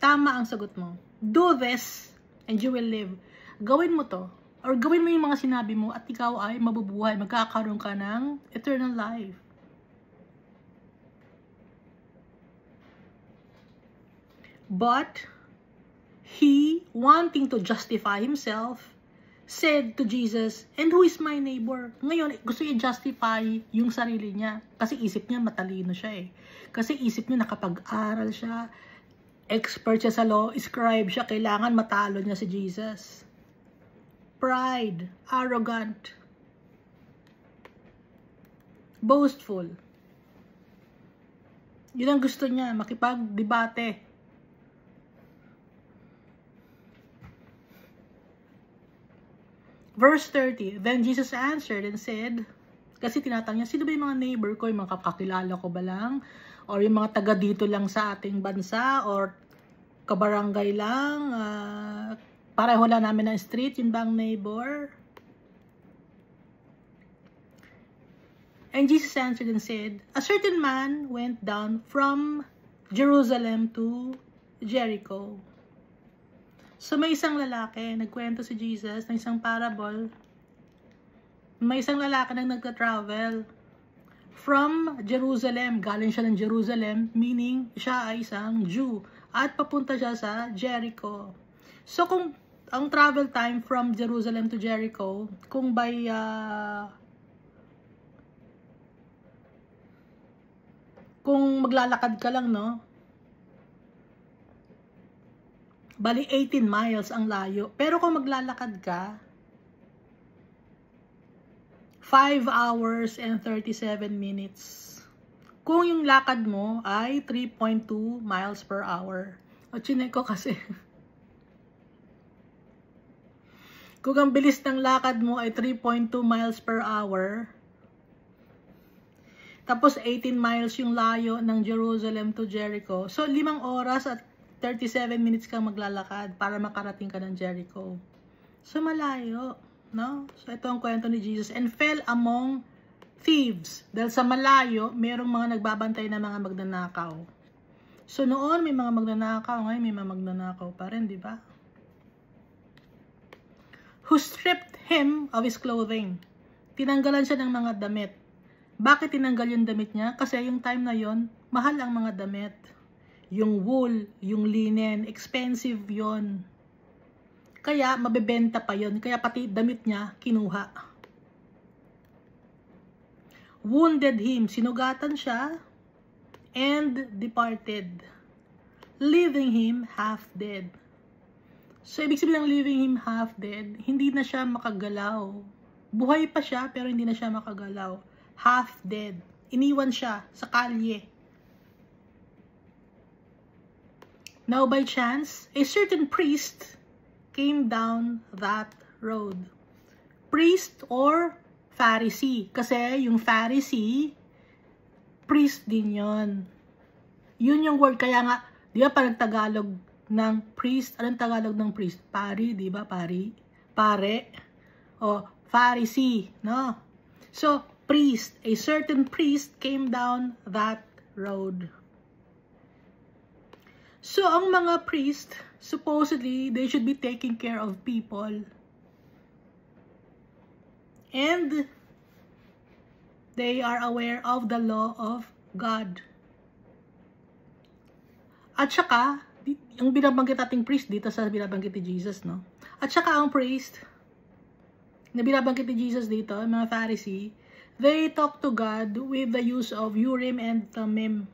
Tama ang sagot mo. Do this, and you will live. Gawin mo to, or gawin mo yung mga sinabi mo, at ikaw ay mabubuhay, magkakaroon ka ng eternal life. But, he, wanting to justify himself, said to Jesus, and who is my neighbor? Ngayon, gusto i-justify yung sarili niya. Kasi isip niya, matalino siya Kasi isip niya, nakapag-aral siya, expert siya sa law, scribe siya, kailangan matalo niya si Jesus. Pride, arrogant, boastful. Yun ang gusto niya, makipag-debate. Verse 30, then Jesus answered and said, kasi tinatanong niya, sino ba yung mga neighbor ko, yung mga kakilala ko ba lang? Or yung mga taga dito lang sa ating bansa? Or kabarangay lang? Pareho lang namin ng street, yun ba ang neighbor? And Jesus answered and said, a certain man went down from Jerusalem to Jericho. So may isang lalaki, nagkwento si Jesus ng isang parable. May isang lalaki na nagka-travel from Jerusalem. Galing siya ng Jerusalem, meaning siya ay isang Jew. At papunta siya sa Jericho. So kung ang travel time from Jerusalem to Jericho, kung by kung maglalakad ka lang, no? Bali 18 miles ang layo. Pero kung maglalakad ka, 5 hours and 37 minutes. Kung yung lakad mo ay 3.2 miles per hour. O, chinek ko kasi. Kung ang bilis ng lakad mo ay 3.2 miles per hour, tapos 18 miles yung layo ng Jerusalem to Jericho. So, 5 oras at 37 minutes kang maglalakad para makarating ka ng Jericho. So, malayo. No? So, ito ang kwento ni Jesus. And fell among thieves. Dahil sa malayo, merong mga nagbabantay na mga magnanakaw. So, noon may mga magnanakaw. Ngayon may mga magnanakaw pa rin, di ba? Who stripped him of his clothing. Tinanggalan siya ng mga damit. Bakit tinanggal yung damit niya? Kasi yung time na yon, mahal ang mga damit. Yung wool, yung linen, expensive yon. Kaya mabebenta pa yon. Kaya pati damit niya kinuha. Wounded him, sinugatan siya, and departed, leaving him half dead. So, ibig sabihin ng leaving him half dead, hindi na siya makagalaw. Buhay pa siya, pero hindi na siya makagalaw. Half dead. Iniwan siya sa kalye. Now, by chance, a certain priest came down that road. Priest or Pharisee. Kasi yung Pharisee, priest din yon. Yun yung word. Kaya nga, di ba parang Tagalog ng priest? Anong Tagalog ng priest? Pari, di ba? Pari? Pare. O, Pharisee. No? So, priest. A certain priest came down that road. So, ang mga priest, supposedly, they should be taking care of people. And they are aware of the law of God. At saka, yung binabanggit ating priest dito sa binabanggit ni Jesus, no? At saka ang priest na binabanggit ni Jesus dito, mga Pharisee, they talk to God with the use of Urim and Thummim.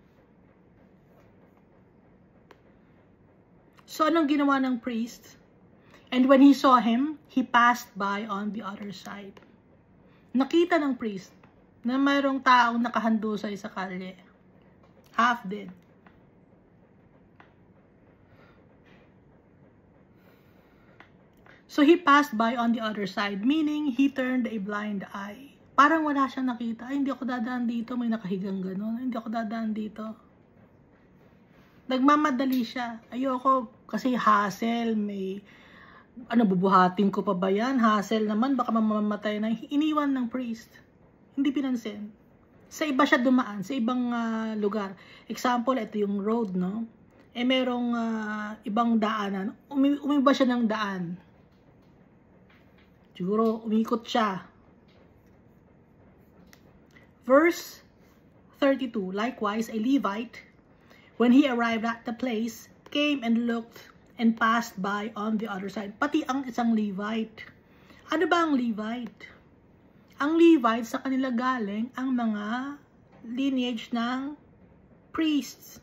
So, anong ginawa ng priest? And when he saw him, he passed by on the other side. Nakita ng priest na mayroong taong nakahandusay sa kalye. Half dead. So, he passed by on the other side, meaning he turned a blind eye. Parang wala siyang nakita. Ay, hindi ako dadaan dito. May nakahigang gano'n. Hindi ako dadaan dito. Nagmamadali siya. Ayoko kasi hassle, may bubuhatin ko pa ba yan? Hassle naman, baka mamamatay na. Iniwan ng priest. Hindi pinansin. Sa iba siya dumaan, sa ibang lugar. Example, ito yung road, no? Eh, merong ibang daanan. Umiba siya ng daan. Siguro, umikot siya. Verse 32, likewise, a Levite, when he arrived at the place, came and looked and passed by on the other side. Pati ang isang Levite. Ano ba ang Levite? Ang Levite, sa kanila galing ang mga lineage ng priests.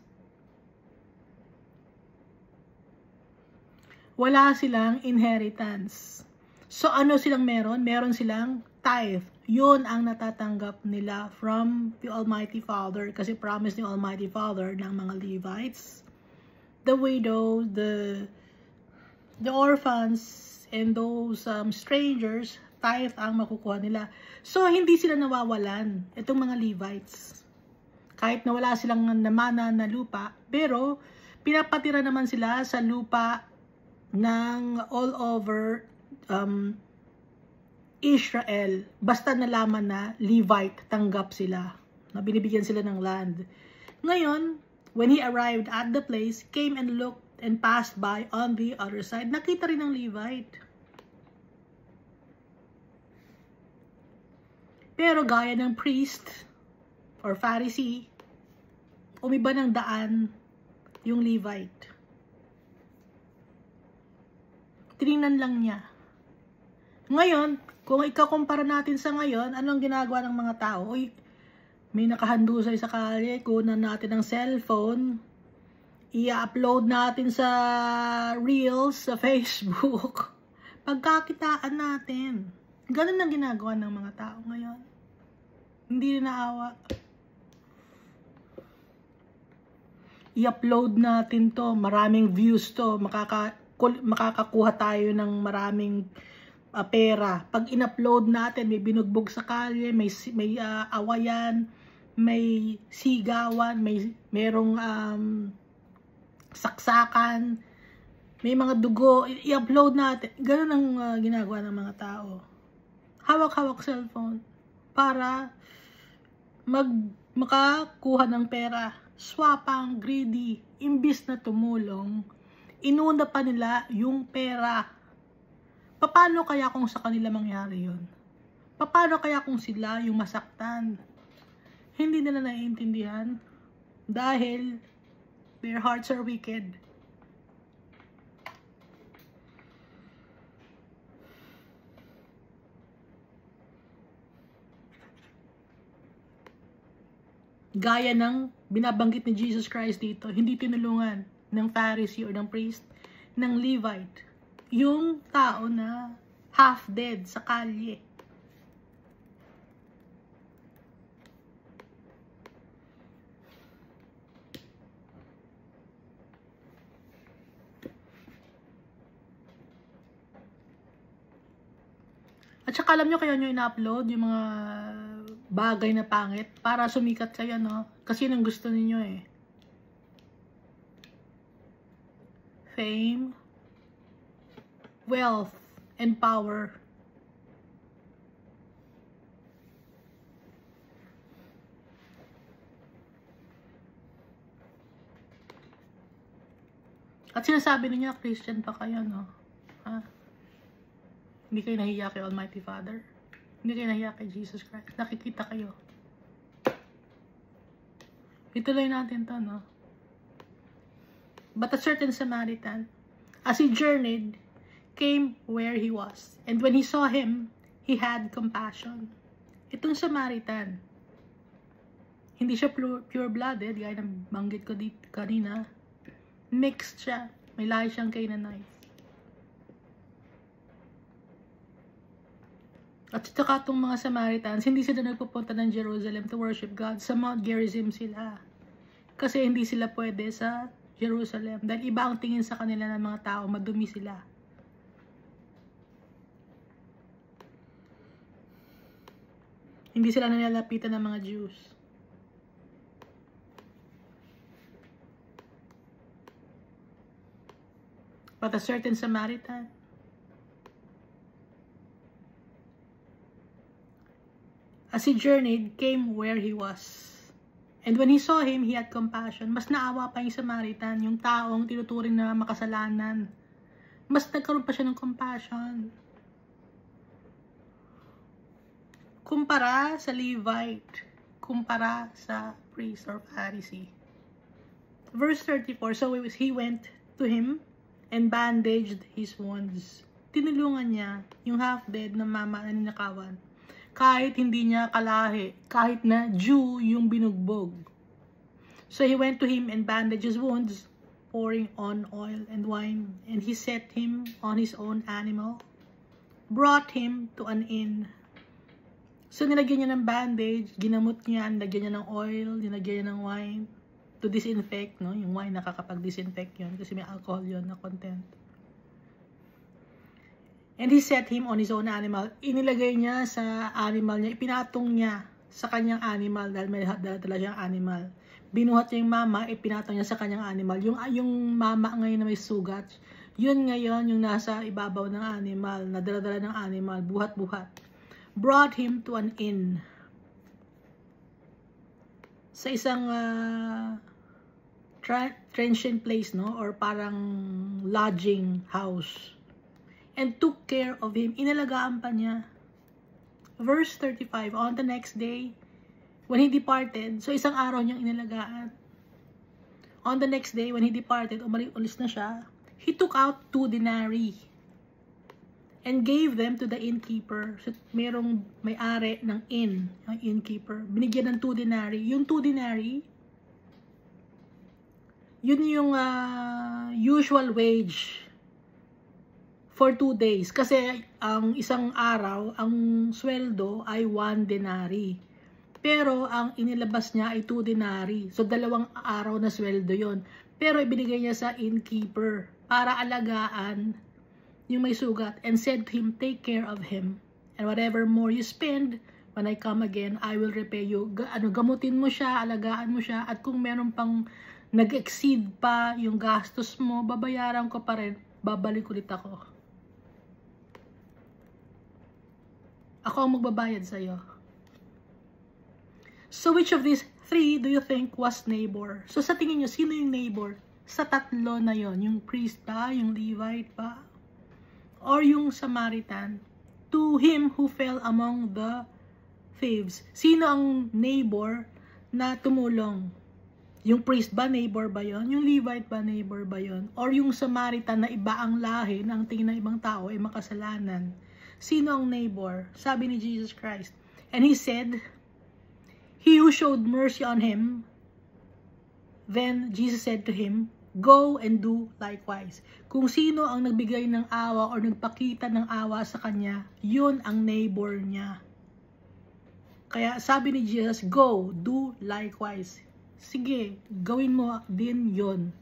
Wala silang inheritance. So, ano silang meron? Meron silang tithe. Yun ang natatanggap nila from the Almighty Father. Kasi promise ni Almighty Father ng mga Levites, the widow, the orphans, and those strangers, tithe ang makukuha nila. So, hindi sila nawawalan, itong mga Levites. Kahit na wala silang namana na lupa, pero pinapatira naman sila sa lupa ng all over Israel, basta nalaman na Levite, tanggap sila, na binibigyan sila ng land. Ngayon, when he arrived at the place, came and looked and passed by on the other side, nakita rin ng Levite. Pero gaya ng priest, or Pharisee, umiba ng daan yung Levite. Tinignan lang niya. Ngayon, kung ikakumpara natin sa ngayon, anong ginagawa ng mga tao? Uy, may nakahandusay sa kalye, kunan natin ang cellphone, i-upload natin sa Reels, sa Facebook, pagkakitaan natin. Ganun ang ginagawa ng mga tao ngayon. Hindi na naawa. I-upload natin to, maraming views to, makakakuha tayo ng maraming pera. Pag in-upload natin, may binugbog sa kalye, may awayan, may sigawan, merong saksakan, may mga dugo, i-upload natin. Ganun ang ginagawa ng mga tao. Hawak-hawak cellphone para makakuha ng pera. Swapang, greedy, imbis na tumulong, inuna pa nila yung pera. Paano kaya kung sa kanila mangyari yun? Paano kaya kung sila yung masaktan? Hindi nila naiintindihan dahil their hearts are wicked. Gaya ng binabanggit ni Jesus Christ dito, hindi tinulungan ng Pharisee or ng priest, ng Levite, yung tao na half-dead sa kalye. At saka alam nyo kaya nyo ina-upload yung mga bagay na pangit para sumikat kayo, no? Kasi yun ang gusto ninyo eh. Fame, wealth, and power. At sinasabi niya, Christian pa kayo, no? Ha? Hindi kayo nahiya kay Almighty Father? Hindi kayo nahiya kay Jesus Christ? Nakikita kayo. Ituloy natin to, no? But a certain Samaritan, as he journeyed, came where he was. And when he saw him, he had compassion. Itong Samaritan, hindi siya pure-blooded, gaya ng banggit ko dito kanina. Mixed siya. May lahi siyang Canaanite. At saka itong mga Samaritans, hindi sila nagpupunta ng Jerusalem to worship God. Sa Mount Gerizim sila. Kasi hindi sila pwede sa Jerusalem. Dahil iba ang tingin sa kanila ng mga tao, madumi sila. Hindi sila nilalapitan ng mga Jews. But a certain Samaritan, as he journeyed, came where he was. And when he saw him, he had compassion. Mas naawa pa yung Samaritan, yung taong tinuturing na makasalanan. Mas nagkaroon pa siya ng compassion. Kumpara sa Levite, kumpara sa priest or Pharisee. Verse 34, so he went to him and bandaged his wounds. Tinulungan niya yung half-dead na mama na ninakawan. Kahit hindi niya kalahi, kahit na Jew yung binugbog. So he went to him and bandaged his wounds, pouring on oil and wine. And he set him on his own animal, brought him to an inn. So nilagyan niya ng bandage, ginamot niya, nilagyan niya ng oil, nilagyan niya ng wine, to disinfect, no? Yung wine nakakapag-disinfect yun, kasi may alcohol yun na content. And he set him on his own animal. Inilagay niya sa animal niya. Ipinatong niya sa kanyang animal dahil may dala siyang animal. Binuhat niya yung mama, ipinatong niya sa kanyang animal. Yung mama ngayon na may sugat, yun ngayon yung nasa ibabaw ng animal, nadala-dala ng animal, buhat-buhat. Brought him to an inn. Sa isang transient place, no? Or parang lodging house. And took care of him. Inalagaan pa niya. Verse 35, on the next day, When he departed, so isang araw niyang inalagaan. On the next day, when he departed, umalis na siya, he took out 2 denarii and gave them to the innkeeper. So, merong may-ari ng inn, yung innkeeper. Binigyan ng 2 denarii. Yung 2 denarii, yun yung usual wage for 2 days. Kasi ang isang araw, ang sweldo ay 1 denarii. Pero ang inilabas niya ay 2 denarii. So 2 araw na sweldo yon. Pero ibinigay niya sa innkeeper para alagaan yung may sugat, and said to him, take care of him, and whatever more you spend, when I come again, I will repay you. Gamutin mo siya, alagaan mo siya, at kung meron pang nag-exceed pa yung gastos mo, babayaran ko pa rin, babalik ulit ako. Ako ang magbabayad sa'yo. So which of these 3 do you think was neighbor? So sa tingin nyo, sino yung neighbor? Sa 3 na yon, yung priest ba, yung Levite ba, or yung Samaritan? To him who fell among the thieves. Sino ang neighbor na tumulong? Yung priest ba, neighbor ba yon? Yung Levite ba, neighbor ba yon? Or yung Samaritan na iba ang lahi, na ang tingin ng ibang tao ay makasalanan? Sino ang neighbor? Sabi ni Jesus Christ. And he said, he who showed mercy on him. Then Jesus said to him, go and do likewise. Kung sino ang nagbigay ng awa or nagpakita ng awa sa kanya, yun ang neighbor niya. Kaya sabi ni Jesus, go, do likewise. Sige, gawin mo din yun.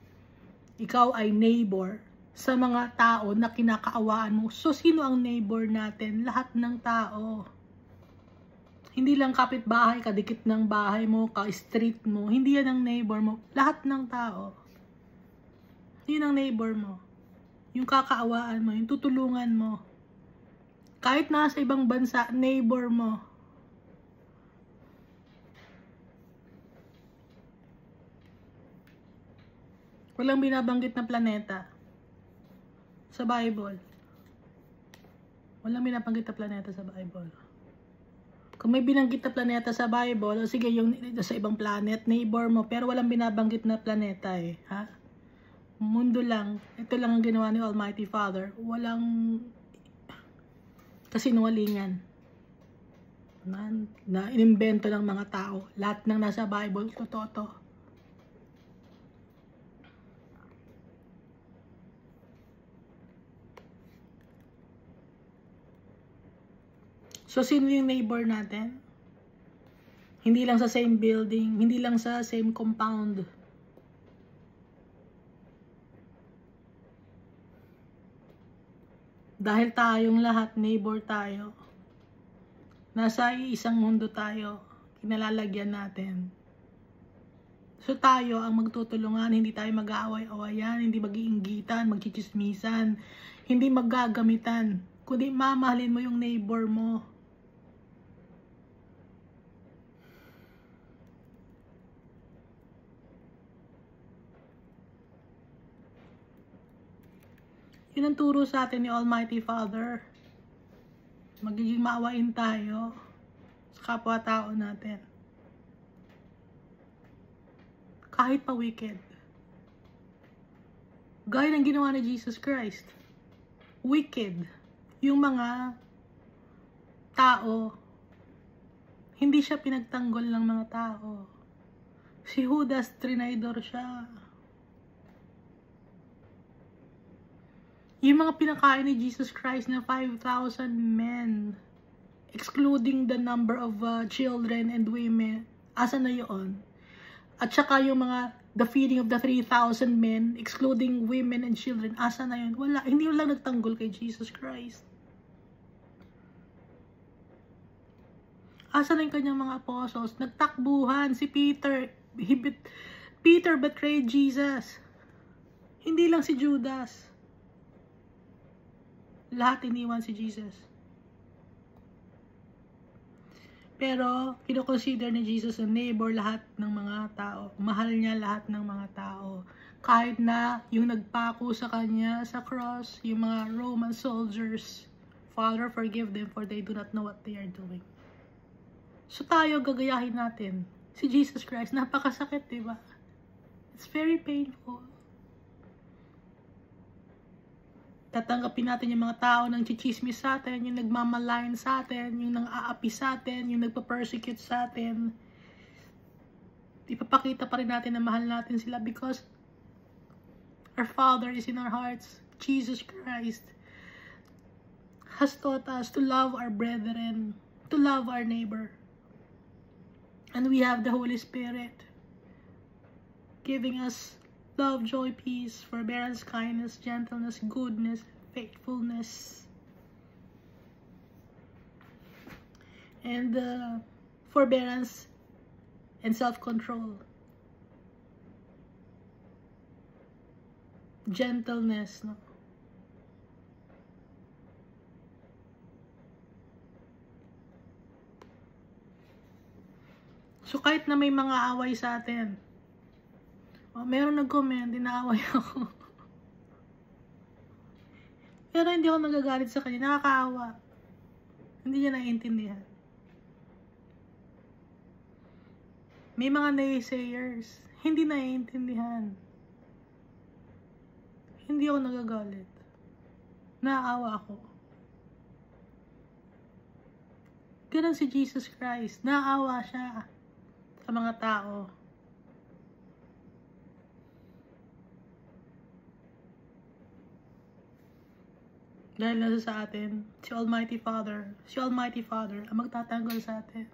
Ikaw ay neighbor sa mga tao na kinakaawaan mo. So sino ang neighbor natin? Lahat ng tao. Hindi lang kapitbahay, kadikit ng bahay mo, ka-street mo. Hindi yan ang neighbor mo. Lahat ng tao. Yun ang neighbor mo. Yung kakaawaan mo, yung tutulungan mo. Kahit nasa ibang bansa, neighbor mo. Walang binabanggit na planeta sa Bible. Walang binabanggit na planeta sa Bible. Kung may binanggit na planeta sa Bible, o sige, yung sa ibang planet, neighbor mo, pero walang binabanggit na planeta eh. Ha? Mundo lang. Ito lang ang ginawa ni Almighty Father. Walang kasinungalingan na inimbento ng mga tao. Lahat ng nasa Bible, totoo to. So, sino yung neighbor natin? Hindi lang sa same building, hindi lang sa same compound. Dahil tayong lahat, neighbor tayo. Nasa isang mundo tayo, kinalalagyan natin. So tayo ang magtutulungan, hindi tayo mag-aaway-awayan, hindi mag-iinggitan, magchichismisan, hindi maggagamitan, kundi mamahalin mo yung neighbor mo. Yun ang turo sa atin ni Almighty Father. Magiging maawain tayo sa kapwa-tao natin. Kahit pa wicked. Gaya ng ginawa ni Jesus Christ. Wicked. Yung mga tao, hindi siya pinagtanggol ng mga tao. Si Judas, trinaydor siya. Yung mga pinakain ni Jesus Christ na 5,000 men, excluding the number of children and women, asa na yun? At saka yung the feeding of the 3,000 men, excluding women and children, asa na yun? Wala, hindi lang nagtanggol kay Jesus Christ. Asa na yung kanyang mga apostles? Nagtakbuhan si Peter. Peter betrayed Jesus. Hindi lang si Judas. Lahat iniwan si Jesus. Pero, kinoconsider ni Jesus ang neighbor lahat ng mga tao. Mahal niya lahat ng mga tao. Kahit na yung nagpako sa kanya sa cross, yung mga Roman soldiers, Father, forgive them for they do not know what they are doing. So tayo, gagayahin natin si Jesus Christ. Napakasakit, diba? It's very painful. Tatanggapin natin yung mga tao nang chichismis sa atin, yung nagmamalayan sa atin, yung nang-aapi sa atin, yung nagpa-persecute sa atin. Ipapakita pa rin natin na mahal natin sila because our Father is in our hearts. Jesus Christ has taught us to love our brethren, to love our neighbor. And we have the Holy Spirit giving us love, joy, peace, forbearance, kindness, gentleness, goodness, faithfulness, and forbearance and self-control, gentleness, no? So kahit na may mga away sa atin, meron nag-comment, inaaway ako. Pero hindi ako nagagalit sa kanya, nakakaawa. Hindi niya naiintindihan. May mga naysayers, hindi naiintindihan. Hindi ako nagagalit. Naaawa ako. Ganun si Jesus Christ, naaawa siya sa mga tao. Dahil nasa sa atin, si Almighty Father ang magtatanggol sa atin.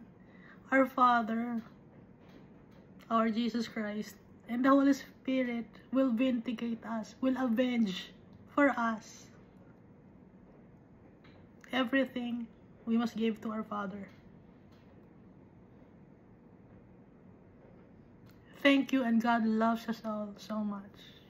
Our Father, our Jesus Christ, and the Holy Spirit will vindicate us, will avenge for us everything we must give to our Father. Thank you, and God loves us all so much.